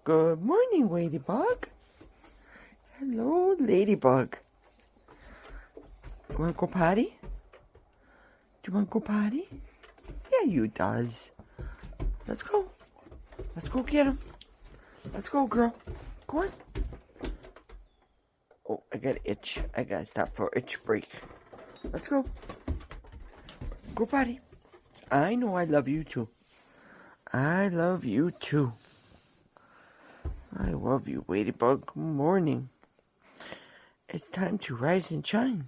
Good morning, Ladybug. Hello, Ladybug. You want to go potty? Do you want to go potty? Yeah, you does. Let's go. Let's go get him. Let's go, girl. Go on. Oh, I got an itch. I got to stop for itch break. Let's go. Go potty. I know I love you too. I love you too. I love you, Ladybug. Good morning. It's time to rise and shine.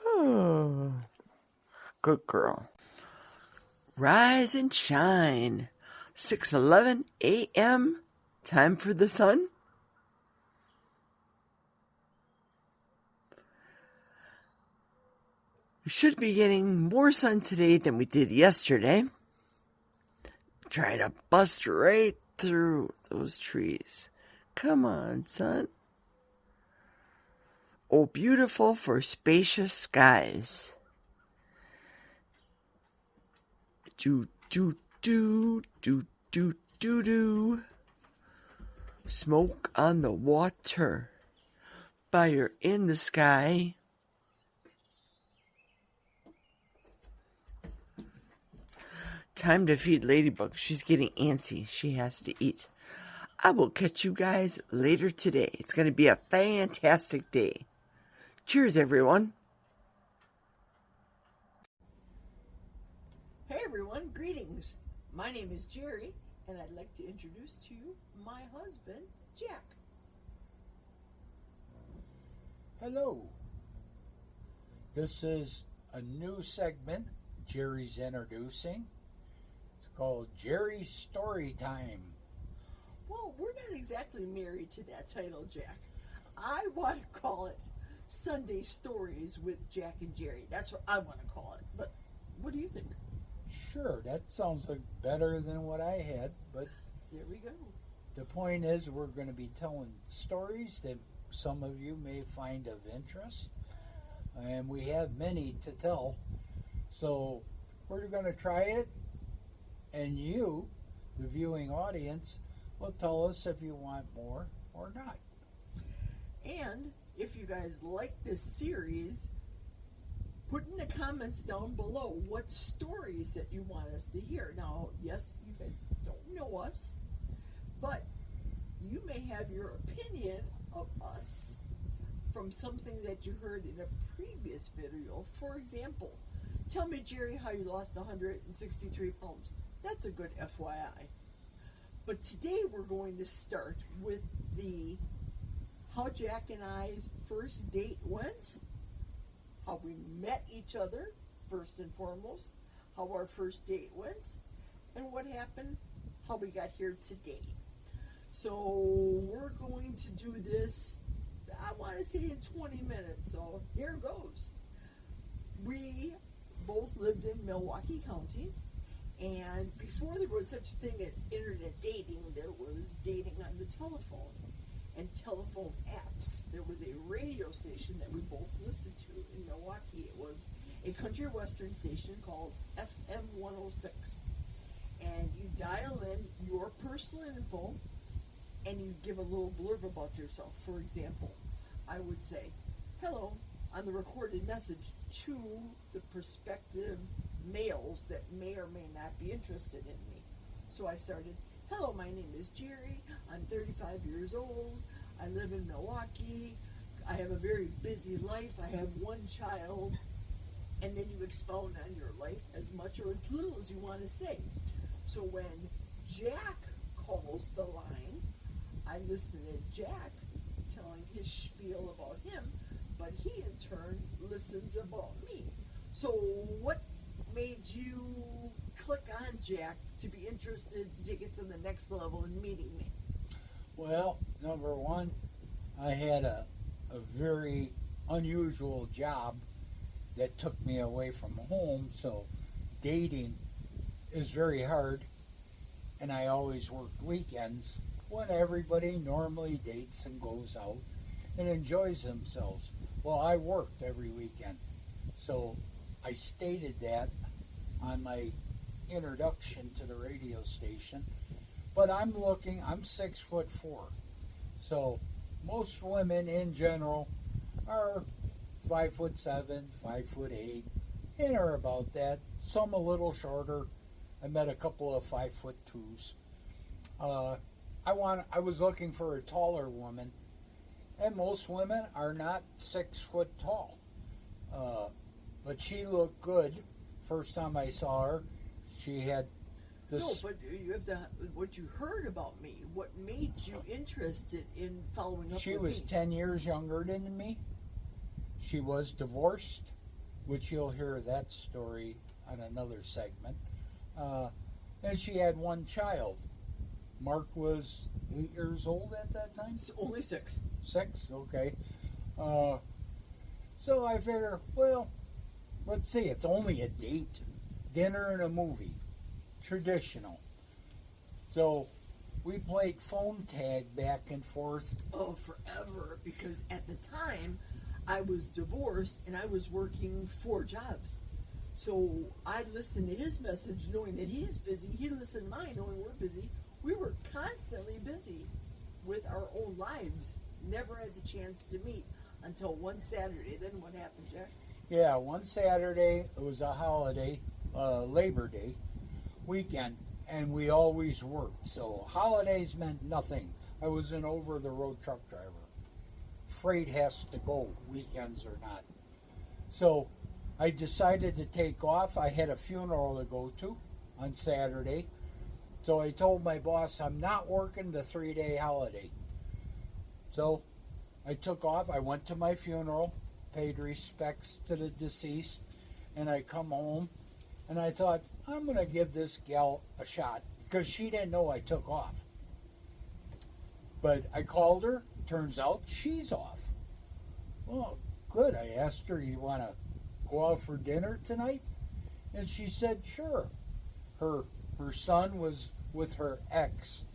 Oh, good girl. Rise and shine. 6:11 a.m. Time for the sun. We should be getting more sun today than we did yesterday. Trying to bust right through those trees. Come on, sun. Oh, beautiful for spacious skies. Do, do, do, do, do, do, do. Smoke on the water. Fire in the sky. Time to feed Ladybug. She's getting antsy. She has to eat. I will catch you guys later today. It's going to be a fantastic day. Cheers, everyone. Hey everyone, greetings. My name is Jerry, and I'd like to introduce to you my husband, Jack. Hello. This is a new segment Jerry's introducing. It's called Jerry's Story Time. Well, we're not exactly married to that title, Jack. I want to call it Sunday Stories with Jack and Jerry. That's what I want to call it. But what do you think? Sure, that sounds like better than what I had, but There we go. the point is we're going to be telling stories that some of you may find of interest, and we have many to tell. So we're going to try it, and you, the viewing audience, will tell us if you want more or not. And if you guys like this series, put in the comments down below what stories that you want us to hear. Now, yes, you guys don't know us, but you may have your opinion of us from something that you heard in a previous video. For example, tell me, Jerry, how you lost 163 pounds. That's a good FYI. But today we're going to start with the how Jack and I's first date went, how we met each other, first and foremost, how our first date went, and what happened, how we got here today. So we're going to do this, I want to say in 20 minutes, so here goes. We both lived in Milwaukee County, and before there was such a thing as internet dating, there was dating on the telephone and telephone apps. There was a radio station that we both listened to in Milwaukee. It was a country western station called FM 106. And you dial in your personal info and you give a little blurb about yourself. For example, I would say, hello, on the recorded message to the prospective males that may or may not be interested in me. So I started, hello, my name is Jerry. I'm 35 years old. I live in Milwaukee. I have a very busy life. I have one child. And then you expound on your life as much or as little as you want to say. So when Jack calls the line, I listen to Jack telling his spiel about him, but he in turn listens about me. So what made you click on Jack to be interested to take it to the next level in meeting me? Well, number one, I had a very unusual job that took me away from home, so dating is very hard, and I always worked weekends when everybody normally dates and goes out and enjoys themselves. Well, I worked every weekend, so I stated that on my introduction to the radio station, But I'm 6'4". So most women in general are 5'7", 5'8", and are about that. Some a little shorter. I met a couple of 5'2". I was looking for a taller woman, and most women are not 6 foot tall. But she looked good. First time I saw her, she had this. No, but you have to. What you heard about me? What made you interested in following up? She with was me? 10 years younger than me. She was divorced, which you'll hear that story on another segment. And she had one child. Mark was 8 years old at that time? It's only 6. 6? Okay. So I figure, well, let's see, it's only a date. Dinner and a movie. Traditional. So we played phone tag back and forth. Oh, forever. Because at the time, I was divorced and I was working 4 jobs. So I listened to his message knowing that he's busy. He listened to mine knowing we're busy. We were constantly busy with our own lives. Never had the chance to meet until one Saturday. Then what happened, Jack? Yeah, one Saturday, it was a holiday, Labor Day weekend, and we always worked. So holidays meant nothing. I was an over-the-road truck driver. Freight has to go, weekends or not. So I decided to take off. I had a funeral to go to on Saturday. So I told my boss, I'm not working the 3-day holiday. So I took off. I went to my funeral, paid respects to the deceased, and I come home, and I thought, I'm going to give this gal a shot, because she didn't know I took off. But I called her. Turns out she's off. Well, good. I asked her, you want to go out for dinner tonight? And she said, sure. Her son was with her ex,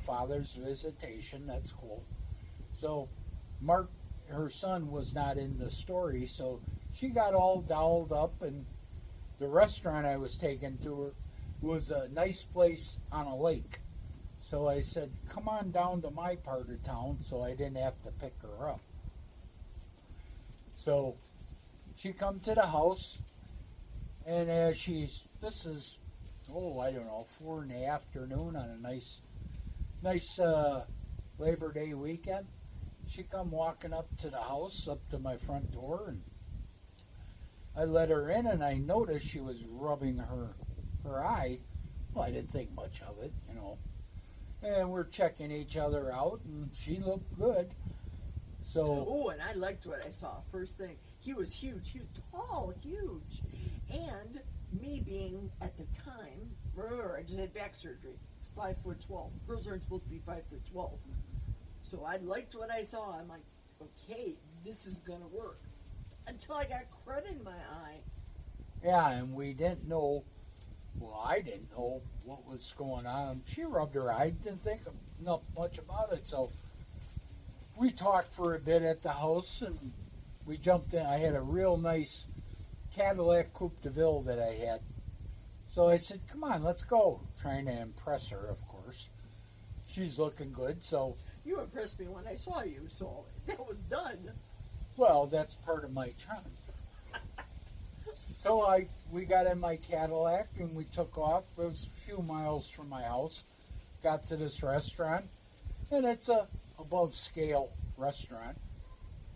father's visitation. That's cool. So Mark, her son, was not in the story, so she got all dolled up, and the restaurant I was taking to her was a nice place on a lake. So I said, come on down to my part of town, so I didn't have to pick her up. So she come to the house, and as this is, I don't know, 4 in the afternoon on a nice Labor Day weekend. She come walking up to the house, up to my front door, and I let her in, and I noticed she was rubbing her eye. Well, I didn't think much of it, And we're checking each other out, and she looked good. So. Oh, and I liked what I saw. First thing, he was huge. He was tall, huge. And me being, at the time, I just had back surgery, 5'12". Girls aren't supposed to be 5'12". So I liked what I saw. I'm like, okay, this is going to work. Until I got crud in my eye. Yeah, and we didn't know, I didn't know what was going on. She rubbed her eye, didn't think not much about it. So we talked for a bit at the house, and we jumped in. I had a real nice Cadillac Coupe de Ville that I had. So I said, come on, let's go. Trying to impress her, of course. She's looking good, so. You impressed me when I saw you, so that was done. Well, that's part of my charm. So we got in my Cadillac and we took off. It was a few miles from my house. Got to this restaurant, and it's a above scale restaurant.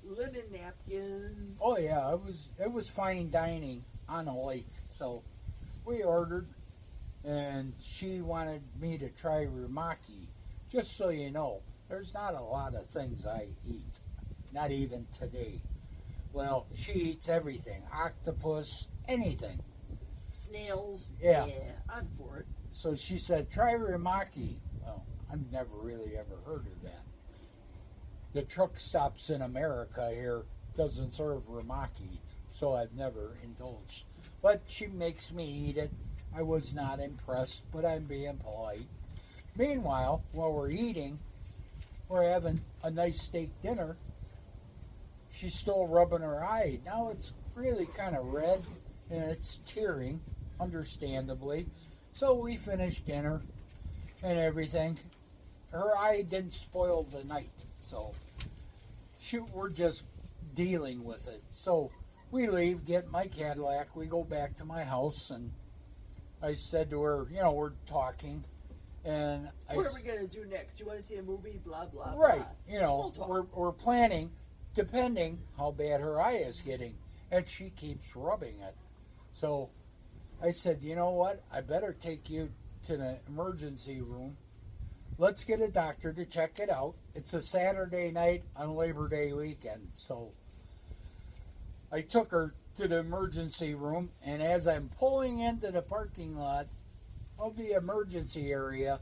Linen napkins. Oh yeah, it was fine dining on a lake. So we ordered, and she wanted me to try rumaki. Just so you know, there's not a lot of things I eat, not even today. Well, she eats everything, octopus, anything. Snails. Yeah. I'm for it. So she said, try rumaki. Well, I've never really ever heard of that. The truck stops in America here doesn't serve rumaki, so I've never indulged. But she makes me eat it. I was not impressed, but I'm being polite. Meanwhile, while we're eating, we're having a nice steak dinner. She's still rubbing her eye. Now it's really kind of red, and it's tearing, understandably. So we finished dinner, and everything. Her eye didn't spoil the night, so we're just dealing with it. So we leave, get my Cadillac, we go back to my house, and I said to her, we're talking, and what are we gonna do next? You want to see a movie? Blah blah. right, Small talk. we're planning, depending how bad her eye is getting, and she keeps rubbing it. So I said, you know what? I better take you to the emergency room. Let's get a doctor to check it out. It's a Saturday night on Labor Day weekend. So I took her to the emergency room, and as I'm pulling into the parking lot of the emergency area,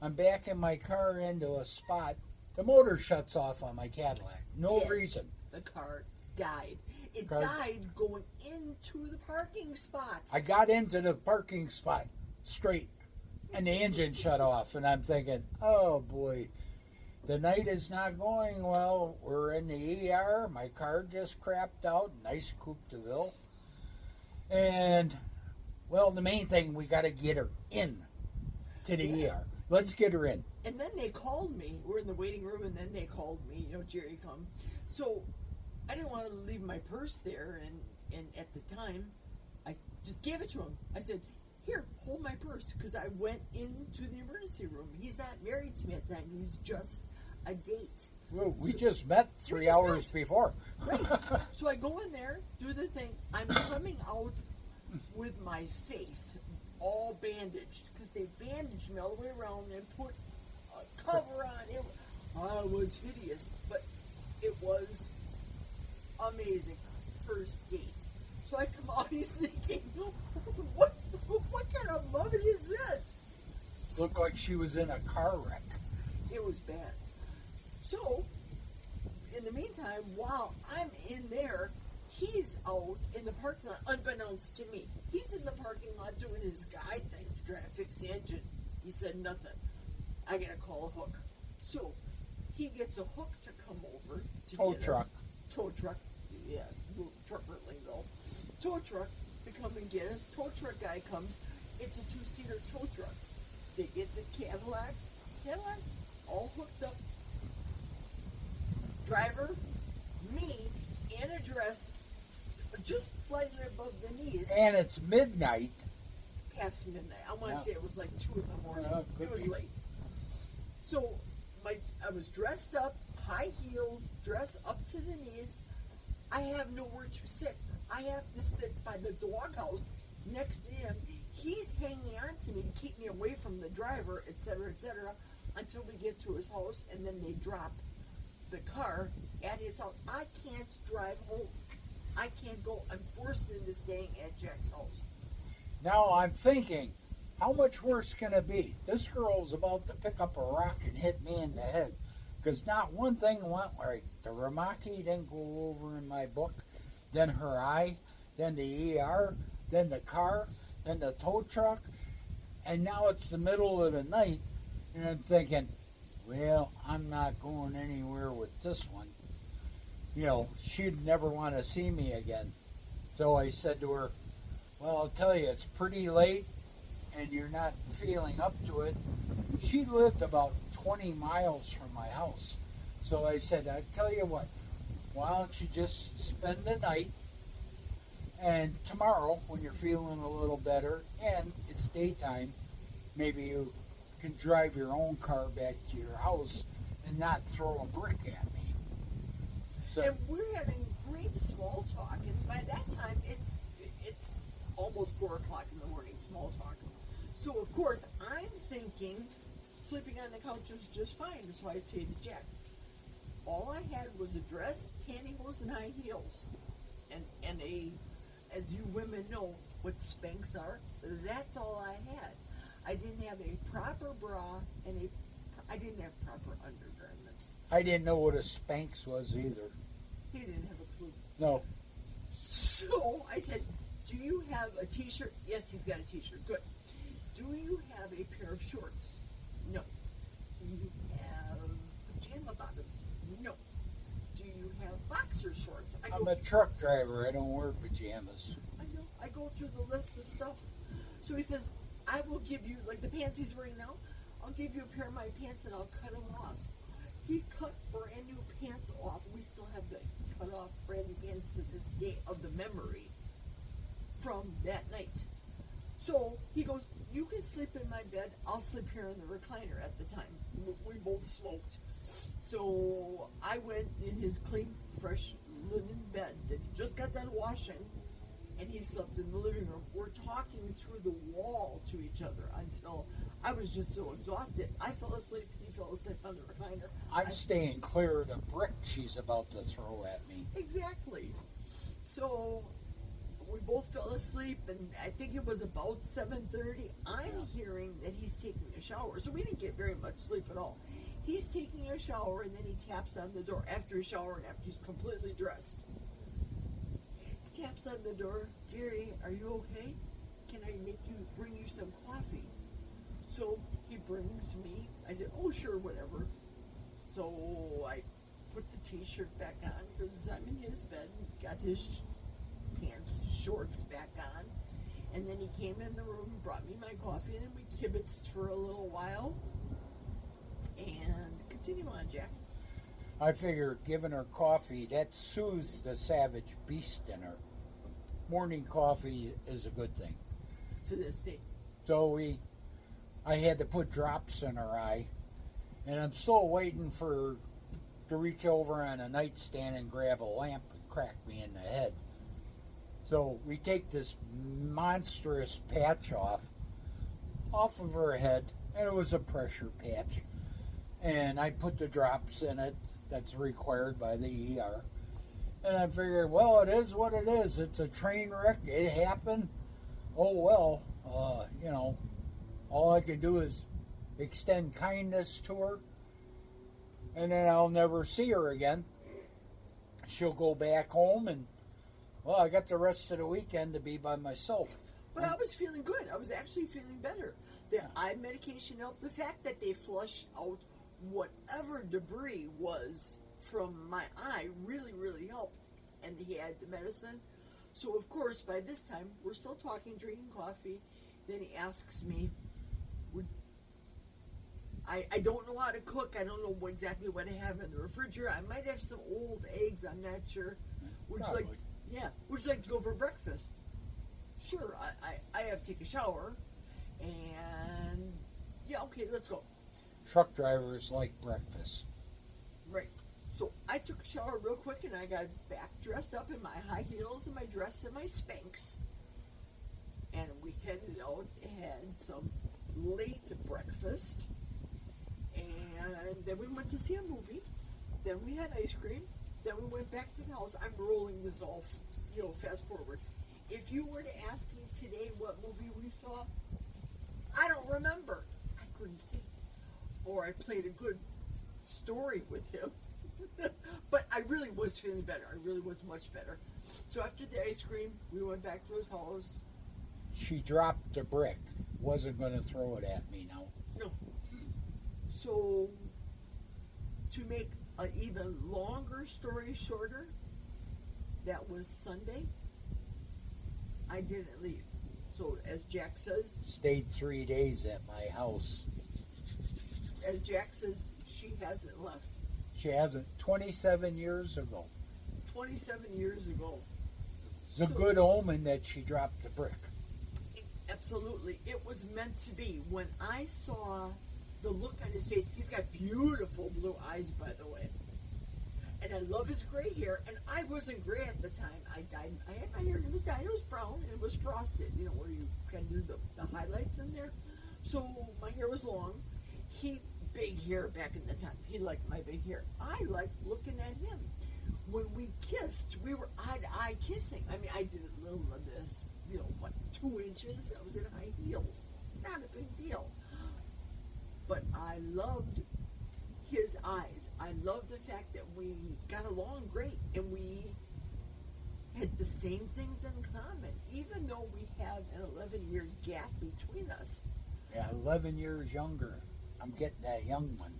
I'm backing my car into a spot. The motor shuts off on my Cadillac. No Dead. reason. The car died. It Car- died going into the parking spot. I got into the parking spot straight, and the engine shut off, and I'm thinking, oh boy, the night is not going well. We're in the ER. My car just crapped out. Nice Coupe de Ville. And, well, the main thing, we got to get her in to the ER. Let's get her in. And then they called me. We're in the waiting room, and then they called me. Jerry come. So I didn't want to leave my purse there, and at the time, I just gave it to him. I said, here, hold my purse, because I went into the emergency room. He's not married to me at that time. He's just a date. Well, we just met 3 hours before. Right. So I go in there, do the thing. I'm coming out with my face all bandaged, because they bandaged me all the way around and put a cover on it. It was hideous, but it was amazing. First date. So I come out, he's thinking, what kind of mummy is this? Looked like she was in a car wreck. It was bad. So, in the meantime, while I'm in there, he's out in the parking lot, unbeknownst to me. He's in the parking lot doing his guy thing to try to fix the engine. He said nothing. I gotta call a hook. So, he gets a hook to come over to Tow get truck. us. Tow truck. Yeah, trucker lingo. Tow truck to come and get us. Tow truck guy comes. It's a two-seater tow truck. They get the Cadillac, all hooked up. Driver, me, in a dress, just slightly above the knees. And it's midnight. Past midnight. I want to Yeah. say it was like 2 in the morning. Could It was be. late. So I was dressed up, high heels, dress up to the knees. I have nowhere to sit. I have to sit by the doghouse next to him. He's hanging on to me to keep me away from the driver, etc., until we get to his house, and then they drop the car at his house. I can't drive home. I can't go. I'm forced into staying at Jack's house. Now I'm thinking, how much worse can it be? This girl's about to pick up a rock and hit me in the head. Because not one thing went right. The Ramaki didn't go over in my book. Then her eye. Then the ER. Then the car. Then the tow truck. And now it's the middle of the night. And I'm thinking, well, I'm not going anywhere with this one. She'd never want to see me again. So I said to her, well, I'll tell you, it's pretty late and you're not feeling up to it. She lived about 20 miles from my house. So I said, I tell you what, why don't you just spend the night, and tomorrow, when you're feeling a little better and it's daytime, maybe you can drive your own car back to your house and not throw a brick at me. So, And we're having great small talk, and by that time it's almost 4 o'clock in the morning. Small talk. So of course I'm thinking sleeping on the couch is just fine. So I say to Jack, all I had was a dress, pantyhose, and high heels, and a, as you women know what Spanx are. That's all I had. I didn't have a proper bra and I didn't have proper undergarments. I didn't know what a Spanx was either. He didn't have a clue. No. So I said, do you have a t-shirt? Yes, he's got a t-shirt. Good. Do you have a pair of shorts? No. Do you have pajama bottoms? No. Do you have boxer shorts? I'm a truck driver. I don't wear pajamas. I know. I go through the list of stuff. So he says, I will give you, like the pants he's wearing now, I'll give you a pair of my pants and I'll cut them off. He cut brand new pants off. We still have the cut off brand new pants to this day of the memory from that night. So he goes, you can sleep in my bed. I'll sleep here in the recliner at the time. We both smoked. So I went in his clean, fresh linen bed that he just got done washing, and he slept in the living room. We're talking through the wall to each other until I was just so exhausted. I fell asleep. He fell asleep on the recliner. I'm staying clear of the brick she's about to throw at me. Exactly. So we both fell asleep, and I think it was about 7:30. I'm hearing that he's taking a shower, so we didn't get very much sleep at all. He's taking a shower, and then he taps on the door after his shower and after he's completely dressed. He taps on the door. Gary, are you okay? Can I bring you some coffee? So he brings me. I said, oh, sure, whatever. So I put the t-shirt back on because I'm in his bed and got his pants, shorts back on. And then he came in the room, brought me my coffee, and then we kibitzed for a little while. And continue on, Jack. I figured giving her coffee, that soothes the savage beast in her. Morning coffee is a good thing. To this day. So I had to put drops in her eye, and I'm still waiting for to reach over on a nightstand and grab a lamp and crack me in the head. So we take this monstrous patch off of her head, and it was a pressure patch. And I put the drops in it that's required by the ER. And I figured, well, it is what it is. It's a train wreck. It happened. Oh, well, all I can do is extend kindness to her. And then I'll never see her again. She'll go back home, and, well, I got the rest of the weekend to be by myself. But I was feeling good. I was actually feeling better. The eye medication helped. The fact that they flushed out whatever debris was from my eye really, really helped. And he had the medicine. So, of course, by this time, we're still talking, drinking coffee. Then he asks me, I don't know how to cook. I don't know exactly what I have in the refrigerator. I might have some old eggs. I'm not sure. Would you like to go for breakfast? Sure. I have to take a shower. And, yeah, okay, let's go. Truck drivers like breakfast. Right. So I took a shower real quick, and I got back dressed up in my high heels and my dress and my Spanx. And we headed out and had some late breakfast. And then we went to see a movie. Then we had ice cream. Then we went back to the house. I'm rolling this all, fast forward. If you were to ask me today what movie we saw, I don't remember. I couldn't see. Or I played a good story with him. But I really was feeling better. I really was much better. So after the ice cream, we went back to his house. She dropped the brick. Wasn't going to throw it at me now. No. So, to make an even longer story shorter, that was Sunday. I didn't leave. So, as Jack says... Stayed 3 days at my house. As Jack says, she hasn't left. She hasn't. 27 years ago. 27 years ago. It's a good omen that she dropped the brick. Absolutely. It was meant to be. When I saw the look on his face, he's got beautiful blue eyes, by the way. And I love his gray hair. And I wasn't gray at the time. I had my hair, and it was dyed. It was brown, and it was frosted, where you can do the highlights in there. So my hair was long. Big hair back in the time. He liked my big hair. I liked looking at him. When we kissed, we were eye to eye kissing. I mean, I did a little of this, 2 inches. I was in high heels. Not a big deal. But I loved his eyes. I loved the fact that we got along great, and we had the same things in common, even though we have an 11-year gap between us. Yeah, 11 years younger. I'm getting that young one.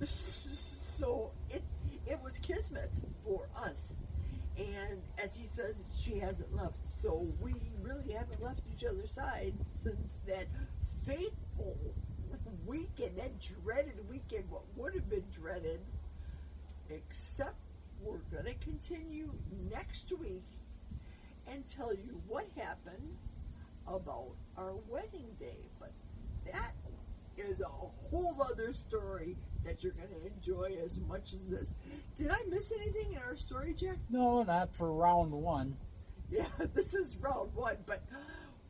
So it was kismet for us. And as he says, she hasn't left. So we really haven't left each other's side since that fateful weekend, that dreaded weekend, what would have been dreaded, except we're going to continue next week and tell you what happened about our wedding day. But that is a whole other story that you're going to enjoy as much as this. Did I miss anything in our story, Jack? No, not for round one. Yeah, this is round one, but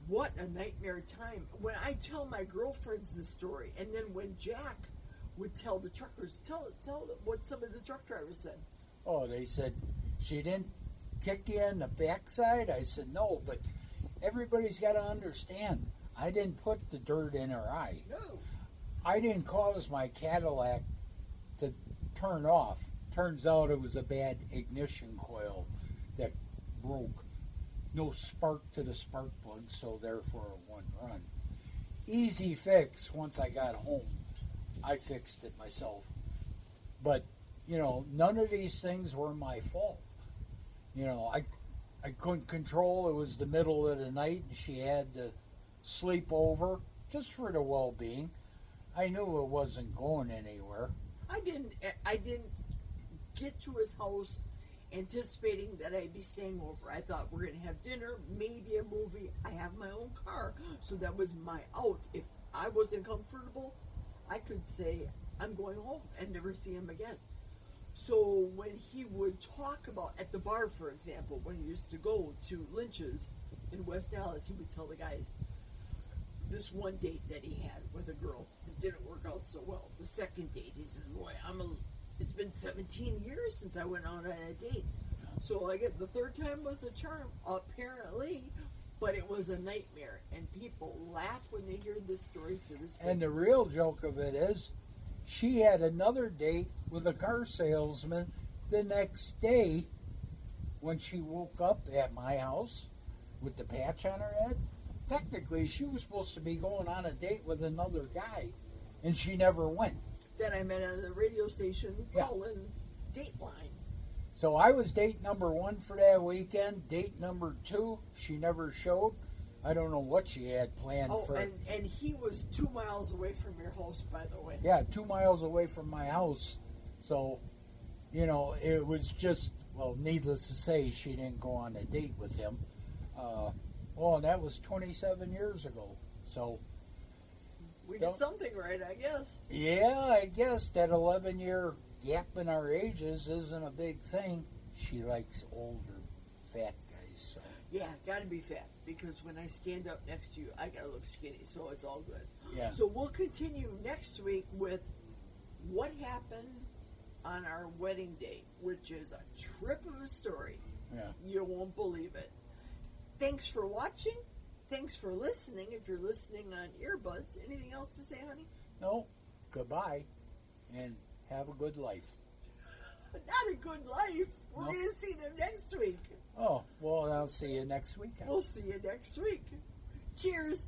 what a nightmare time. When I tell my girlfriends the story, and then when Jack would tell the truckers, tell what some of the truck drivers said. Oh, they said, she didn't kick you in the backside? I said, no, but everybody's got to understand, I didn't put the dirt in her eye. No. I didn't cause my Cadillac to turn off. Turns out it was a bad ignition coil that broke. No spark to the spark plug, so therefore it wouldn't run. Easy fix. Once I got home, I fixed it myself. But, none of these things were my fault. I couldn't control. It was the middle of the night, and she had to sleep over just for the well-being. I knew it wasn't going anywhere. I didn't get to his house anticipating that I'd be staying over. I thought we're going to have dinner, maybe a movie. I have my own car, so that was my out. If I wasn't comfortable, I could say, I'm going home and never see him again. So when he would talk about, at the bar, for example, when he used to go to Lynch's in West Dallas, he would tell the guys this one date that he had with a girl. It didn't work out so well. The second date, he said, boy, it's been 17 years since I went on a date. So I get the third time was a charm, apparently, but it was a nightmare. And people laugh when they hear this story to this day. And the real joke of it is, she had another date with a car salesman the next day when she woke up at my house with the patch on her head. Technically, she was supposed to be going on a date with another guy, and she never went. Then I met at the radio station calling Dateline. So I was date number one for that weekend. Date number two, she never showed. I don't know what she had planned for. And he was 2 miles away from your house, by the way. Yeah, 2 miles away from my house. So, it was just, well, needless to say, she didn't go on a date with him. And that was 27 years ago. So we did something right, I guess. Yeah, I guess that 11-year gap in our ages isn't a big thing. She likes older, fat guys. So. Yeah, gotta be fat, because when I stand up next to you, I gotta look skinny, so it's all good. Yeah. So we'll continue next week with what happened on our wedding day, which is a trip of a story. Yeah. You won't believe it. Thanks for watching. Thanks for listening. If you're listening on earbuds, anything else to say, honey? No. Goodbye, and have a good life. Not a good life. We're going to see them next week. Oh, well, I'll see you next week. We'll see you next week. Cheers.